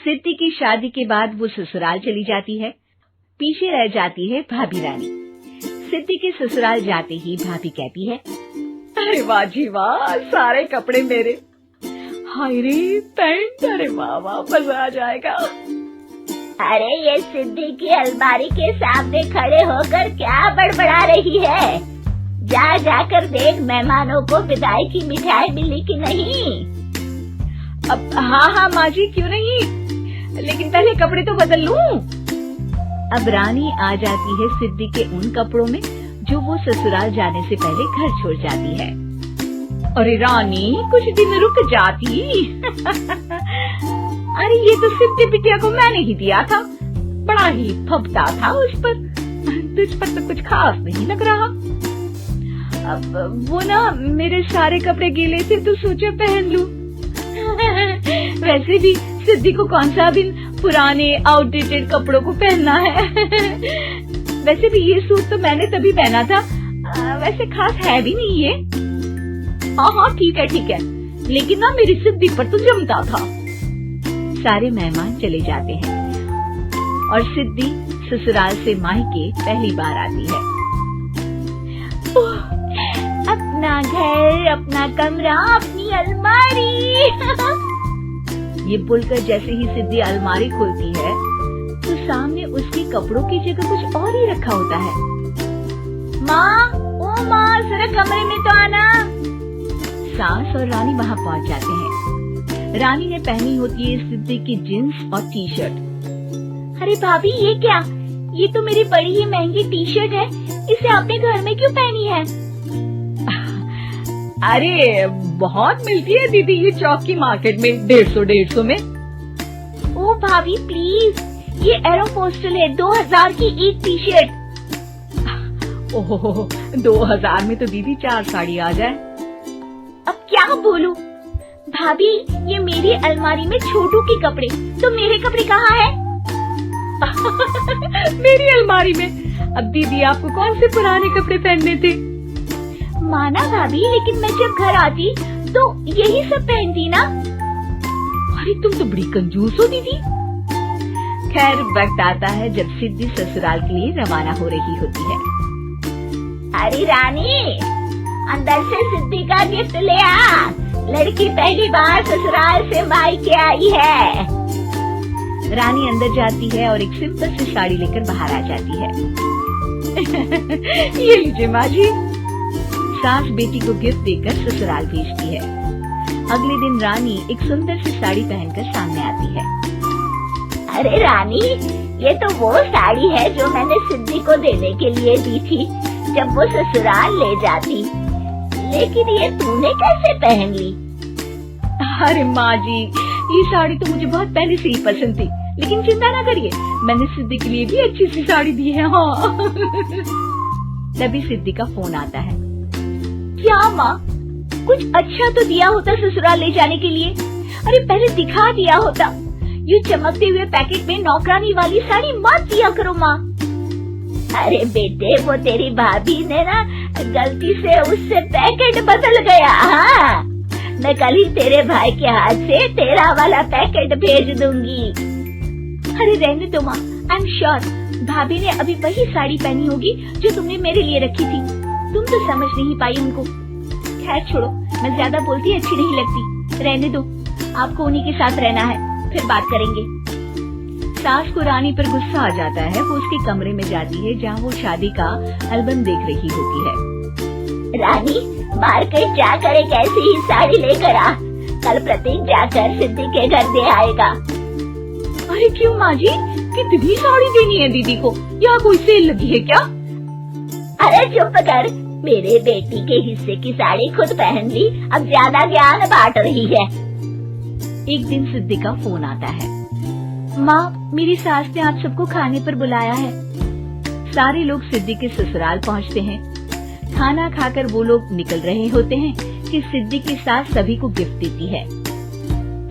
सिद्धि की शादी के बाद वो ससुराल चली जाती है। पीछे रह जाती है भाभी रानी। सिद्धि के ससुराल जाते ही भाभी कहती है, अरे वाह जी वाह, सारे कपड़े मेरे। हाय रे पैंट, अरे वाह वाह, मजा आ जाएगा। अरे ये सिद्धि की अलमारी के सामने खड़े होकर क्या बड़बड़ा रही है? जाकर देख मेहमानों को विदाई की मिठाई मिली कि नहीं। अब हाँ माँ जी, क्यों नहीं, लेकिन पहले कपड़े तो बदल लूं। अब रानी आ जाती है सिद्धि के उन कपड़ों में जो वो ससुराल जाने से पहले घर छोड़ जाती है। अरे रानी, कुछ दिन रुक जाती। अरे ये तो सिद्धि बिटिया को मैंने ही दिया था, बड़ा ही फबता था उस पर, तुझ पर तो कुछ खास नहीं लग रहा। अब वो ना मेरे सारे कपड़े गीले थे तो सोचा पहन लूं। वैसे भी सिद्धि को कौन सा दिन पुराने आउटडेटेड कपड़ों को पहनना है। वैसे भी ये सूट तो मैंने तभी पहना था, वैसे खास है भी नहीं ये। हाँ ठीक है, लेकिन ना मेरी सिद्धि पर तो जमता था। सारे मेहमान चले जाते हैं और सिद्धि ससुराल से मायके पहली बार आती है। अपना घर, अपना कमरा, अपनी अलमारी। ये बोलकर जैसे ही सिद्धि अलमारी खोलती है तो सामने उसके कपड़ों की जगह कुछ और ही रखा होता है। माँ, जरा कमरे में तो आना। सास और रानी वहाँ पहुँच जाते हैं। रानी ने पहनी होती है सिद्धि की जींस और टी शर्ट। अरे भाभी, ये क्या? ये तो मेरी बड़ी ही महंगी टी शर्ट है, इसे आपने घर में क्यों पहनी है? अरे बहुत मिलती है दीदी ये चौक की मार्केट में, 150 में। ओ भाभी प्लीज, ये एरोपोस्टल है, 2000 की एक टी शर्ट। ओहो, 2000 में तो दीदी 4 साड़ी आ जाए। अब क्या बोलूं? भाभी, ये मेरी अलमारी में छोटू के कपड़े, तो मेरे कपड़े कहाँ हैं? मेरी अलमारी में? अब दीदी आपको कौन से पुराने कपड़े पहनने थे? माना भाभी, लेकिन मैं जब घर आती तो यही सब पहनती ना। अरे तुम तो बड़ी कंजूस हो दीदी। खैर वक्त आता है जब सिद्धि ससुराल के लिए रवाना हो रही होती है। अरे रानी, अंदर से सिद्धि का गिफ्ट ले आ, लड़की पहली बार ससुराल से मायके आई है। रानी अंदर जाती है और एक सिंपल सी साड़ी लेकर बाहर आ जाती है। ये लीजिए माँ जी। सास बेटी को गिफ्ट देकर ससुराल भेजती है। अगले दिन रानी एक सुंदर सी साड़ी पहनकर सामने आती है। अरे रानी, ये तो वो साड़ी है जो मैंने सिद्धि को देने के लिए दी थी जब वो ससुराल ले जाती, लेकिन ये तूने कैसे पहन ली? अरे माँ जी, ये साड़ी तो मुझे बहुत पहले से ही पसंद थी, लेकिन चिंता ना करिए, मैंने सिद्धि के लिए भी अच्छी सी साड़ी दी है। हाँ। तभी सिद्धि का फोन आता है। क्या माँ, कुछ अच्छा तो दिया होता ससुराल ले जाने के लिए। अरे पहले दिखा दिया होता। ये चमकते हुए पैकेट में नौकरानी वाली साड़ी मत दिया करो माँ। अरे बेटे, वो तेरी भाभी ने ना गलती से उससे पैकेट बदल गया। हाँ, मैं कल ही तेरे भाई के हाथ से तेरा वाला पैकेट भेज दूंगी। अरे रहने दो माँ, आई एम श्योर भाभी ने अभी वही साड़ी पहनी होगी जो तुमने मेरे लिए रखी थी। तुम तो समझ नहीं पाई उनको। खैर छोड़ो, मैं ज्यादा बोलती अच्छी नहीं लगती, रहने दो, आपको उन्हीं के साथ रहना है, फिर बात करेंगे। सास को रानी पर गुस्सा आ जाता है। वो उसके कमरे में जाती है जहाँ वो शादी का एल्बम देख रही होती है। रानी, मार्केट जाकर एक ऐसी ही साड़ी लेकर आ, कल प्रतीक जाकर सिद्धि के घर दे आएगा। अरे क्यों माँ जी, कितनी साड़ी देनी है दीदी को? यहाँ कोई सेल लगी है क्या? अरे चुप कर, मेरे बेटी के हिस्से की साड़ी खुद पहन ली, अब ज्यादा ज्ञान बांट रही है। एक दिन सिद्धि का फोन आता है। माँ, मेरी सास ने आप सबको खाने पर बुलाया है। सारे लोग सिद्धि के ससुराल पहुँचते हैं। खाना खाकर वो लोग निकल रहे होते हैं कि सिद्धि की सास सभी को गिफ्ट देती है।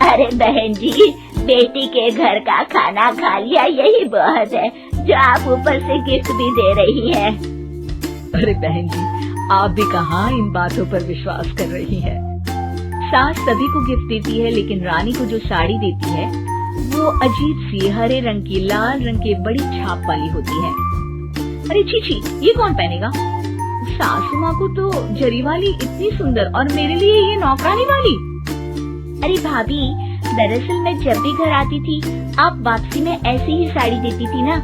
अरे बहन जी, बेटी के घर का खाना खा लिया, यही बहुत है जो आप ऊपर से गिफ्ट भी दे रही है। अरे बहन जी, आप भी कहाँ इन बातों पर विश्वास कर रही है। सास सभी को गिफ्ट देती है, लेकिन रानी को जो साड़ी देती है वो अजीब सी हरे रंग की लाल रंग के बड़ी छाप वाली होती है। अरे छी, ये कौन पहनेगा? सासू माँ को तो जरी वाली इतनी सुंदर, और मेरे लिए ये नौकरानी वाली। अरे भाभी, दरअसल मैं जब भी घर आती थी आप वापसी में ऐसी ही साड़ी देती थी ना,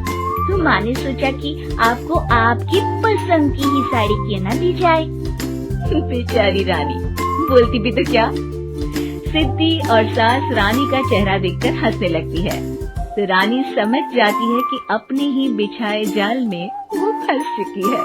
तो माँ ने सोचा कि आपको आपकी पसंद की ही साड़ी क्यों ना दी जाए। बेचारी रानी, बोलती भी तो क्या। सिद्धि और सास रानी का चेहरा देखकर हंसने लगती है, तो रानी समझ जाती है कि अपने ही बिछाए जाल में वो फंस चुकी है।